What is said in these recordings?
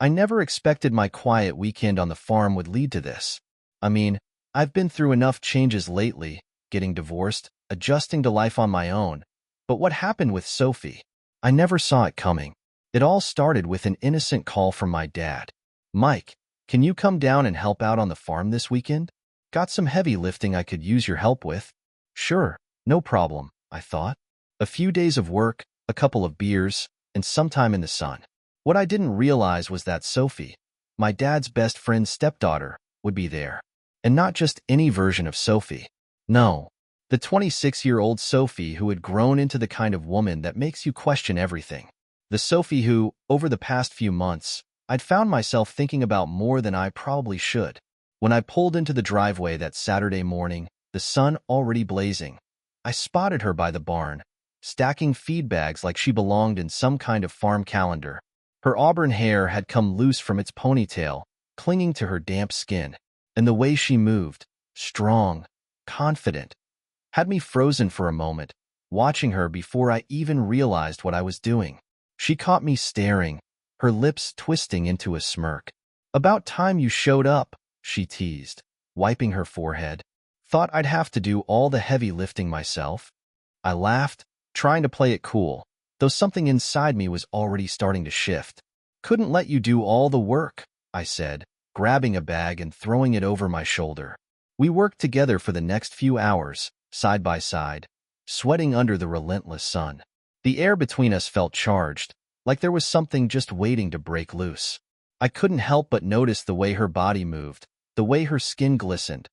I never expected my quiet weekend on the farm would lead to this. I mean, I've been through enough changes lately, getting divorced, adjusting to life on my own. But what happened with Sophie? I never saw it coming. It all started with an innocent call from my dad. "Mike, can you come down and help out on the farm this weekend? Got some heavy lifting I could use your help with." Sure, no problem, I thought. A few days of work, a couple of beers, and some time in the sun. What I didn't realize was that Sophie, my dad's best friend's stepdaughter, would be there. And not just any version of Sophie. No, the 26-year-old Sophie who had grown into the kind of woman that makes you question everything. The Sophie who, over the past few months, I'd found myself thinking about more than I probably should. When I pulled into the driveway that Saturday morning, the sun already blazing, I spotted her by the barn, stacking feed bags like she belonged in some kind of farm calendar. Her auburn hair had come loose from its ponytail, clinging to her damp skin, and the way she moved, strong, confident, had me frozen for a moment, watching her before I even realized what I was doing. She caught me staring, her lips twisting into a smirk. "About time you showed up," she teased, wiping her forehead. "Thought I'd have to do all the heavy lifting myself." I laughed, trying to play it cool, though something inside me was already starting to shift. "Couldn't let you do all the work," I said, grabbing a bag and throwing it over my shoulder. We worked together for the next few hours, side by side, sweating under the relentless sun. The air between us felt charged, like there was something just waiting to break loose. I couldn't help but notice the way her body moved, the way her skin glistened,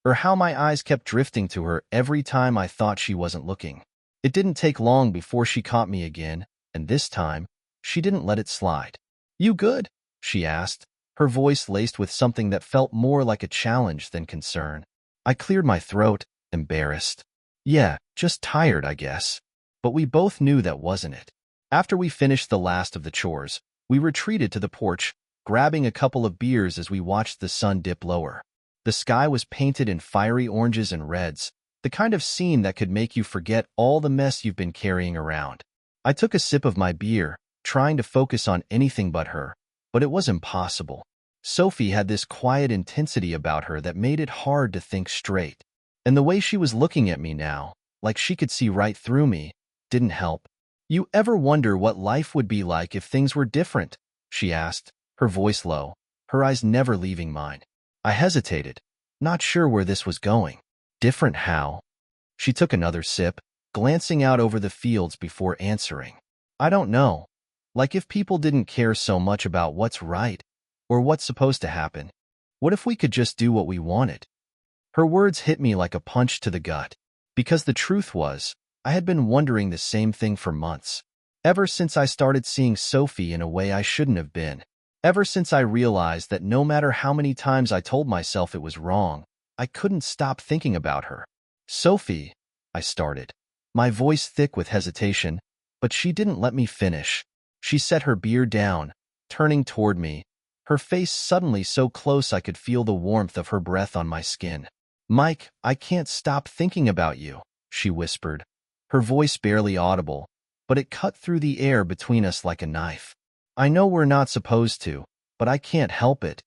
or how my eyes kept drifting to her every time I thought she wasn't looking. It didn't take long before she caught me again, and this time, she didn't let it slide. "You good?" she asked, her voice laced with something that felt more like a challenge than concern. I cleared my throat, embarrassed. "Yeah, just tired, I guess." But we both knew that wasn't it. After we finished the last of the chores, we retreated to the porch, grabbing a couple of beers as we watched the sun dip lower. The sky was painted in fiery oranges and reds, the kind of scene that could make you forget all the mess you've been carrying around. I took a sip of my beer, trying to focus on anything but her, but it was impossible. Sophie had this quiet intensity about her that made it hard to think straight. And the way she was looking at me now, like she could see right through me, didn't help. "You ever wonder what life would be like if things were different?" she asked, her voice low, her eyes never leaving mine. I hesitated, not sure where this was going. "Different how?" She took another sip, glancing out over the fields before answering. "I don't know. Like if people didn't care so much about what's right, or what's supposed to happen. What if we could just do what we wanted?" Her words hit me like a punch to the gut, because the truth was, I had been wondering the same thing for months. Ever since I started seeing Sophie in a way I shouldn't have been. Ever since I realized that no matter how many times I told myself it was wrong, I couldn't stop thinking about her. "Sophie," I started, my voice thick with hesitation, but she didn't let me finish. She set her beer down, turning toward me, her face suddenly so close I could feel the warmth of her breath on my skin. "Mike, I can't stop thinking about you," she whispered, her voice barely audible, but it cut through the air between us like a knife. "I know we're not supposed to, but I can't help it."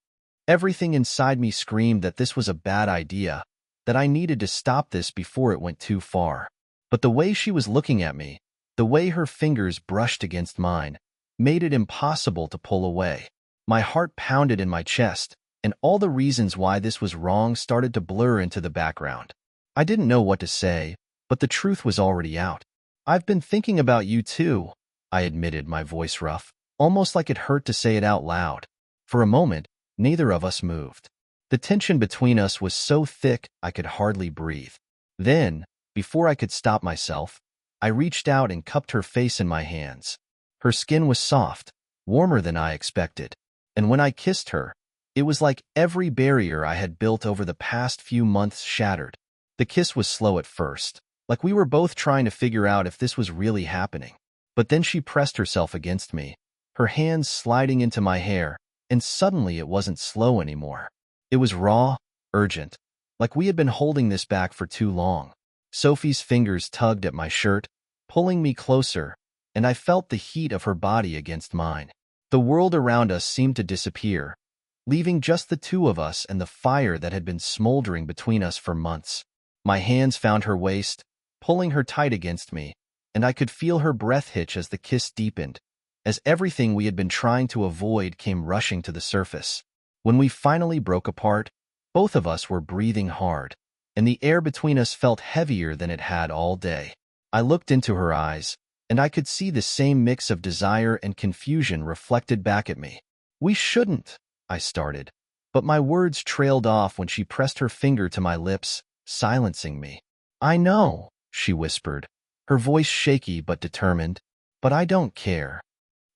Everything inside me screamed that this was a bad idea, that I needed to stop this before it went too far. But the way she was looking at me, the way her fingers brushed against mine, made it impossible to pull away. My heart pounded in my chest, and all the reasons why this was wrong started to blur into the background. I didn't know what to say, but the truth was already out. "I've been thinking about you too," I admitted, my voice rough, almost like it hurt to say it out loud. For a moment, neither of us moved. The tension between us was so thick I could hardly breathe. Then, before I could stop myself, I reached out and cupped her face in my hands. Her skin was soft, warmer than I expected, and when I kissed her, it was like every barrier I had built over the past few months shattered. The kiss was slow at first, like we were both trying to figure out if this was really happening. But then she pressed herself against me, her hands sliding into my hair, and suddenly it wasn't slow anymore. It was raw, urgent, like we had been holding this back for too long. Sophie's fingers tugged at my shirt, pulling me closer, and I felt the heat of her body against mine. The world around us seemed to disappear, leaving just the two of us and the fire that had been smoldering between us for months. My hands found her waist, pulling her tight against me, and I could feel her breath hitch as the kiss deepened, as everything we had been trying to avoid came rushing to the surface. When we finally broke apart, both of us were breathing hard, and the air between us felt heavier than it had all day. I looked into her eyes, and I could see the same mix of desire and confusion reflected back at me. "We shouldn't," I started, but my words trailed off when she pressed her finger to my lips, silencing me. "I know," she whispered, her voice shaky but determined, "but I don't care."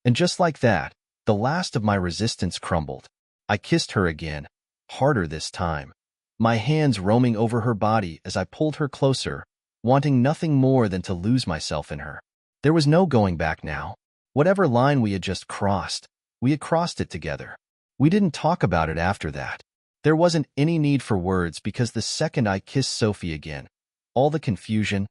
And just like that, the last of my resistance crumbled. I kissed her again, harder this time, my hands roaming over her body as I pulled her closer, wanting nothing more than to lose myself in her. There was no going back now. Whatever line we had just crossed, we had crossed it together. We didn't talk about it after that. There wasn't any need for words because the second I kissed Sophie again, all the confusion,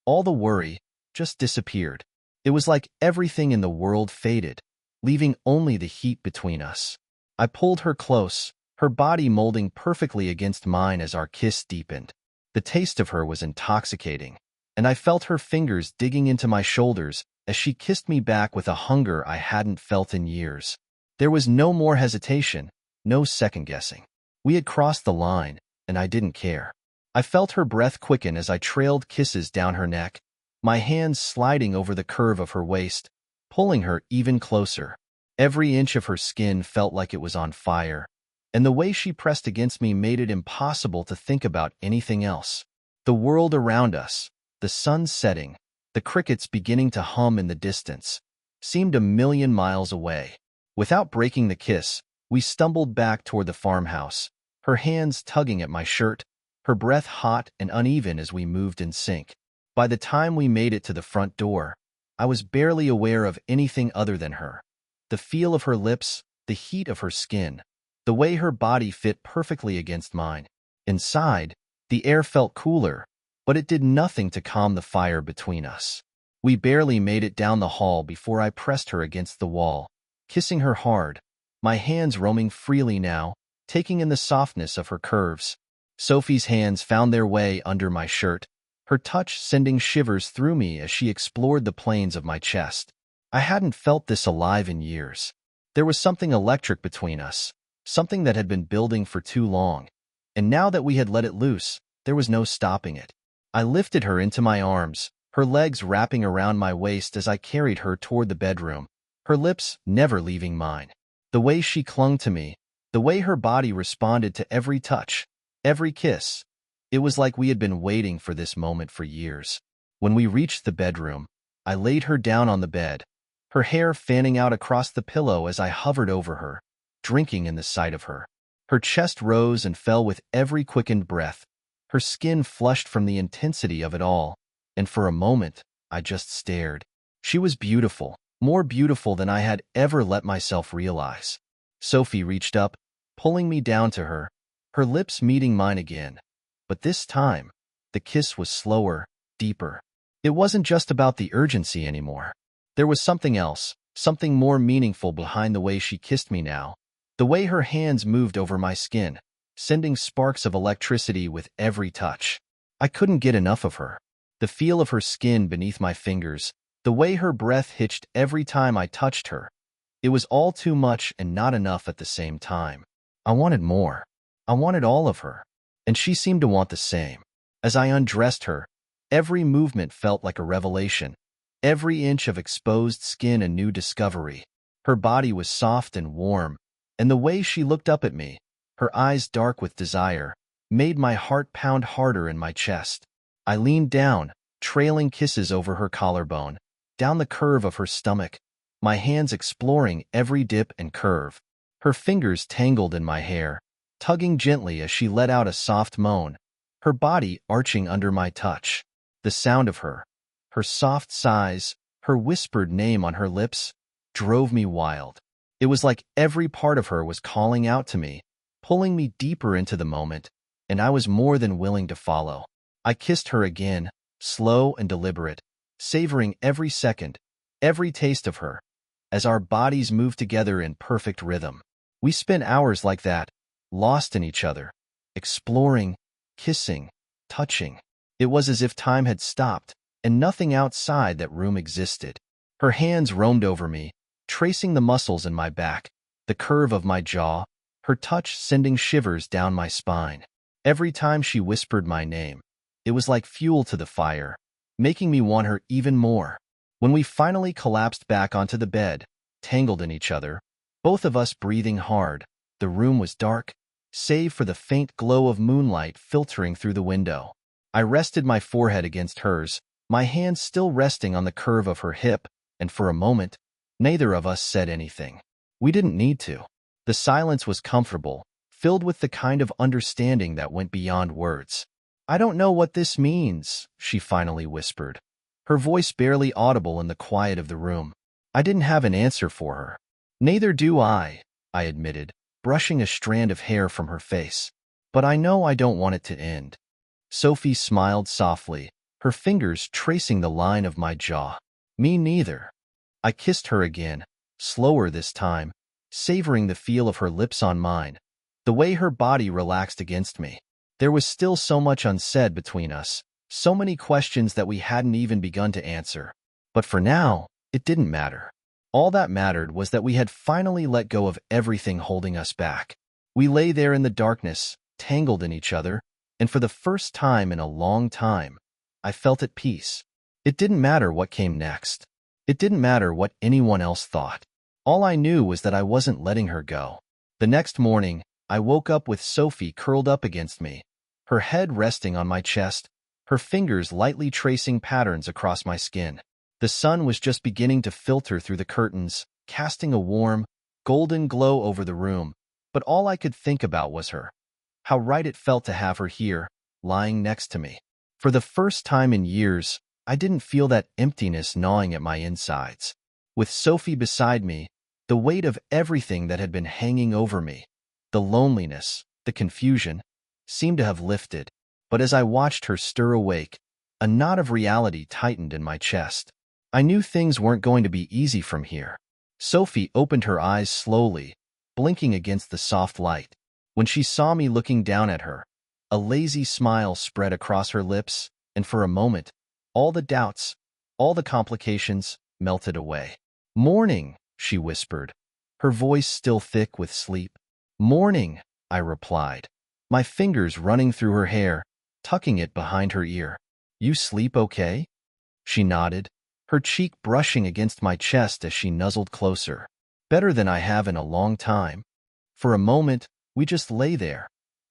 all the worry, just disappeared. It was like everything in the world faded, leaving only the heat between us. I pulled her close, her body molding perfectly against mine as our kiss deepened. The taste of her was intoxicating, and I felt her fingers digging into my shoulders as she kissed me back with a hunger I hadn't felt in years. There was no more hesitation, no second-guessing. We had crossed the line, and I didn't care. I felt her breath quicken as I trailed kisses down her neck, my hands sliding over the curve of her waist, pulling her even closer. Every inch of her skin felt like it was on fire, and the way she pressed against me made it impossible to think about anything else. The world around us, the sun setting, the crickets beginning to hum in the distance, seemed a million miles away. Without breaking the kiss, we stumbled back toward the farmhouse, her hands tugging at my shirt, her breath hot and uneven as we moved in sync. By the time we made it to the front door, I was barely aware of anything other than her. The feel of her lips, the heat of her skin, the way her body fit perfectly against mine. Inside, the air felt cooler, but it did nothing to calm the fire between us. We barely made it down the hall before I pressed her against the wall, kissing her hard, my hands roaming freely now, taking in the softness of her curves. Sophie's hands found their way under my shirt, her touch sending shivers through me as she explored the planes of my chest. I hadn't felt this alive in years. There was something electric between us, something that had been building for too long, and now that we had let it loose, there was no stopping it. I lifted her into my arms, her legs wrapping around my waist as I carried her toward the bedroom, her lips never leaving mine. The way she clung to me, the way her body responded to every touch, every kiss, it was like we had been waiting for this moment for years. When we reached the bedroom, I laid her down on the bed, her hair fanning out across the pillow as I hovered over her, drinking in the sight of her. Her chest rose and fell with every quickened breath, her skin flushed from the intensity of it all, and for a moment, I just stared. She was beautiful, more beautiful than I had ever let myself realize. Sophie reached up, pulling me down to her, her lips meeting mine again. But this time, the kiss was slower, deeper. It wasn't just about the urgency anymore. There was something else, something more meaningful behind the way she kissed me now, the way her hands moved over my skin, sending sparks of electricity with every touch. I couldn't get enough of her. The feel of her skin beneath my fingers, the way her breath hitched every time I touched her. It was all too much and not enough at the same time. I wanted more. I wanted all of her. And she seemed to want the same. As I undressed her, every movement felt like a revelation, every inch of exposed skin a new discovery. Her body was soft and warm, and the way she looked up at me, her eyes dark with desire, made my heart pound harder in my chest. I leaned down, trailing kisses over her collarbone, down the curve of her stomach, my hands exploring every dip and curve. Her fingers tangled in my hair, tugging gently as she let out a soft moan, her body arching under my touch. The sound of her soft sighs, her whispered name on her lips, drove me wild. It was like every part of her was calling out to me, pulling me deeper into the moment, and I was more than willing to follow. I kissed her again, slow and deliberate, savoring every second, every taste of her, as our bodies moved together in perfect rhythm. We spent hours like that, lost in each other, exploring, kissing, touching. It was as if time had stopped, and nothing outside that room existed. Her hands roamed over me, tracing the muscles in my back, the curve of my jaw, her touch sending shivers down my spine. Every time she whispered my name, it was like fuel to the fire, making me want her even more. When we finally collapsed back onto the bed, tangled in each other, both of us breathing hard, the room was dark, save for the faint glow of moonlight filtering through the window. I rested my forehead against hers, my hand still resting on the curve of her hip, and for a moment, neither of us said anything. We didn't need to. The silence was comfortable, filled with the kind of understanding that went beyond words. "I don't know what this means," she finally whispered, her voice barely audible in the quiet of the room. I didn't have an answer for her. "Neither do I admitted, brushing a strand of hair from her face. "But I know I don't want it to end." Sophie smiled softly, her fingers tracing the line of my jaw. "Me neither." I kissed her again, slower this time, savoring the feel of her lips on mine, the way her body relaxed against me. There was still so much unsaid between us, so many questions that we hadn't even begun to answer. But for now, it didn't matter. All that mattered was that we had finally let go of everything holding us back. We lay there in the darkness, tangled in each other, and for the first time in a long time, I felt at peace. It didn't matter what came next. It didn't matter what anyone else thought. All I knew was that I wasn't letting her go. The next morning, I woke up with Sophie curled up against me, her head resting on my chest, her fingers lightly tracing patterns across my skin. The sun was just beginning to filter through the curtains, casting a warm, golden glow over the room, but all I could think about was her. How right it felt to have her here, lying next to me. For the first time in years, I didn't feel that emptiness gnawing at my insides. With Sophie beside me, the weight of everything that had been hanging over me, the loneliness, the confusion, seemed to have lifted. But as I watched her stir awake, a knot of reality tightened in my chest. I knew things weren't going to be easy from here. Sophie opened her eyes slowly, blinking against the soft light. When she saw me looking down at her, a lazy smile spread across her lips, and for a moment, all the doubts, all the complications melted away. "Morning," she whispered, her voice still thick with sleep. "Morning," I replied, my fingers running through her hair, tucking it behind her ear. "You sleep okay?" She nodded, her cheek brushing against my chest as she nuzzled closer. "Better than I have in a long time." For a moment, we just lay there,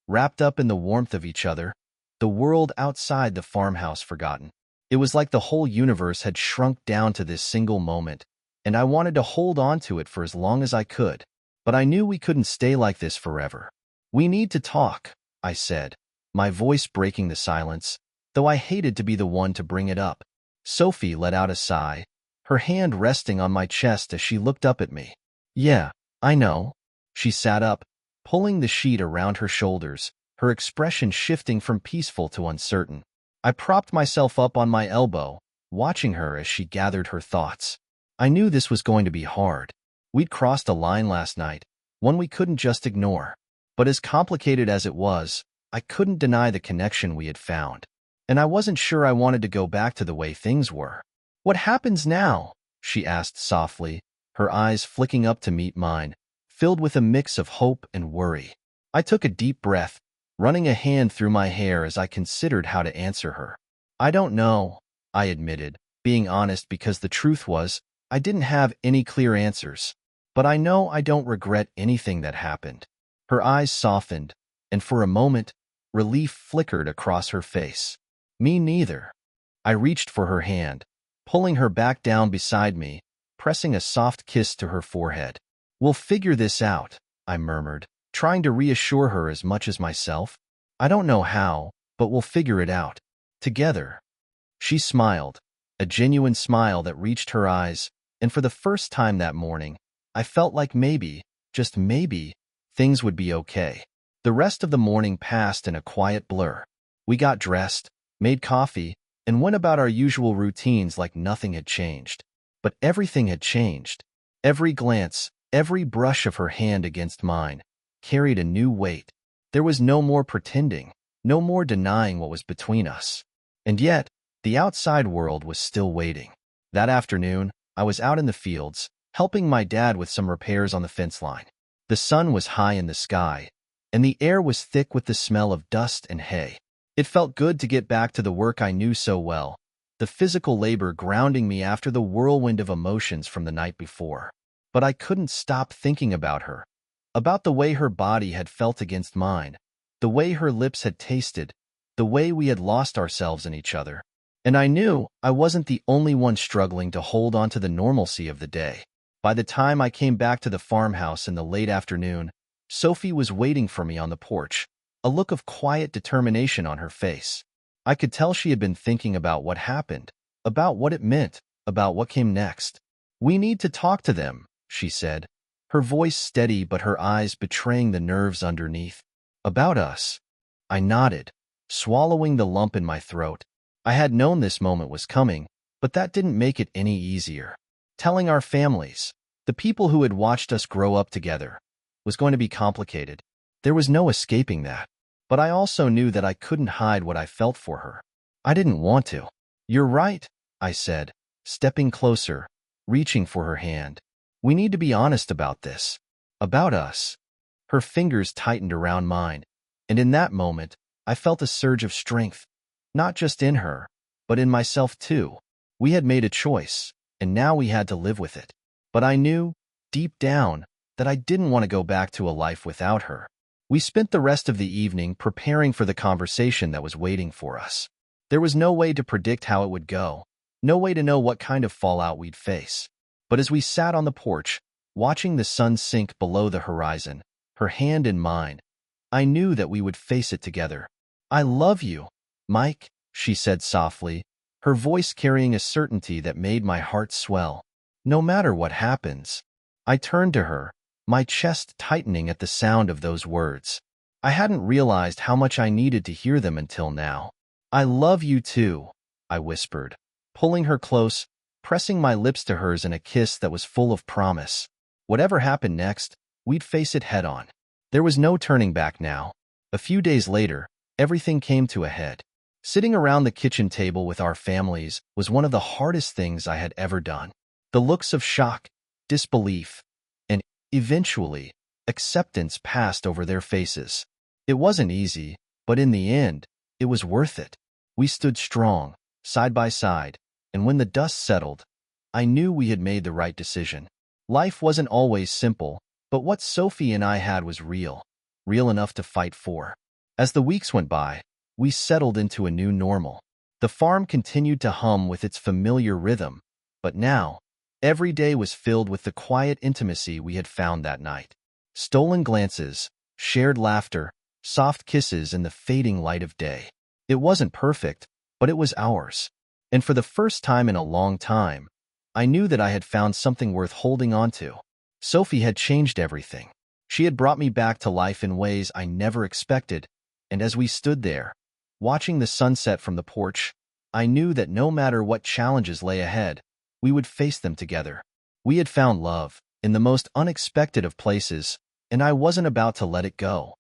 wrapped up in the warmth of each other, the world outside the farmhouse forgotten. It was like the whole universe had shrunk down to this single moment, and I wanted to hold on to it for as long as I could. But I knew we couldn't stay like this forever. "We need to talk," I said, my voice breaking the silence, though I hated to be the one to bring it up. Sophie let out a sigh, her hand resting on my chest as she looked up at me. "Yeah, I know." She sat up, pulling the sheet around her shoulders, her expression shifting from peaceful to uncertain. I propped myself up on my elbow, watching her as she gathered her thoughts. I knew this was going to be hard. We'd crossed a line last night, one we couldn't just ignore. But as complicated as it was, I couldn't deny the connection we had found. And I wasn't sure I wanted to go back to the way things were. "What happens now?" she asked softly, her eyes flicking up to meet mine, filled with a mix of hope and worry. I took a deep breath, running a hand through my hair as I considered how to answer her. "I don't know," I admitted, being honest because the truth was, I didn't have any clear answers. "But I know I don't regret anything that happened." Her eyes softened, and for a moment, relief flickered across her face. "Me neither." I reached for her hand, pulling her back down beside me, pressing a soft kiss to her forehead. "We'll figure this out," I murmured, trying to reassure her as much as myself. "I don't know how, but we'll figure it out. Together." She smiled, a genuine smile that reached her eyes, and for the first time that morning, I felt like maybe, just maybe, things would be okay. The rest of the morning passed in a quiet blur. We got dressed, made coffee, and went about our usual routines like nothing had changed. But everything had changed. Every glance, every brush of her hand against mine, carried a new weight. There was no more pretending, no more denying what was between us. And yet, the outside world was still waiting. That afternoon, I was out in the fields, helping my dad with some repairs on the fence line. The sun was high in the sky, and the air was thick with the smell of dust and hay. It felt good to get back to the work I knew so well, the physical labor grounding me after the whirlwind of emotions from the night before. But I couldn't stop thinking about her, about the way her body had felt against mine, the way her lips had tasted, the way we had lost ourselves in each other. And I knew I wasn't the only one struggling to hold on to the normalcy of the day. By the time I came back to the farmhouse in the late afternoon, Sophie was waiting for me on the porch, a look of quiet determination on her face. I could tell she had been thinking about what happened, about what it meant, about what came next. "We need to talk to them," she said, her voice steady but her eyes betraying the nerves underneath. "About us." I nodded, swallowing the lump in my throat. I had known this moment was coming, but that didn't make it any easier. Telling our families, the people who had watched us grow up together, was going to be complicated. There was no escaping that. But I also knew that I couldn't hide what I felt for her. I didn't want to. "You're right," I said, stepping closer, reaching for her hand. "We need to be honest about this. About us." Her fingers tightened around mine, and in that moment, I felt a surge of strength, not just in her, but in myself too. We had made a choice, and now we had to live with it. But I knew, deep down, that I didn't want to go back to a life without her. We spent the rest of the evening preparing for the conversation that was waiting for us. There was no way to predict how it would go, no way to know what kind of fallout we'd face. But as we sat on the porch, watching the sun sink below the horizon, her hand in mine, I knew that we would face it together. "I love you, Mike," she said softly, her voice carrying a certainty that made my heart swell. "No matter what happens." I turned to her, my chest tightening at the sound of those words. I hadn't realized how much I needed to hear them until now. "I love you too," I whispered, pulling her close, pressing my lips to hers in a kiss that was full of promise. Whatever happened next, we'd face it head on. There was no turning back now. A few days later, everything came to a head. Sitting around the kitchen table with our families was one of the hardest things I had ever done. The looks of shock, disbelief, and, eventually, acceptance passed over their faces. It wasn't easy, but in the end, it was worth it. We stood strong, side by side, and when the dust settled, I knew we had made the right decision. Life wasn't always simple, but what Sophie and I had was real enough to fight for. As the weeks went by, we settled into a new normal. The farm continued to hum with its familiar rhythm, but now, every day was filled with the quiet intimacy we had found that night. Stolen glances, shared laughter, soft kisses in the fading light of day. It wasn't perfect, but it was ours. And for the first time in a long time, I knew that I had found something worth holding on to. Sophie had changed everything. She had brought me back to life in ways I never expected, and as we stood there, watching the sunset from the porch, I knew that no matter what challenges lay ahead, we would face them together. We had found love in the most unexpected of places, and I wasn't about to let it go.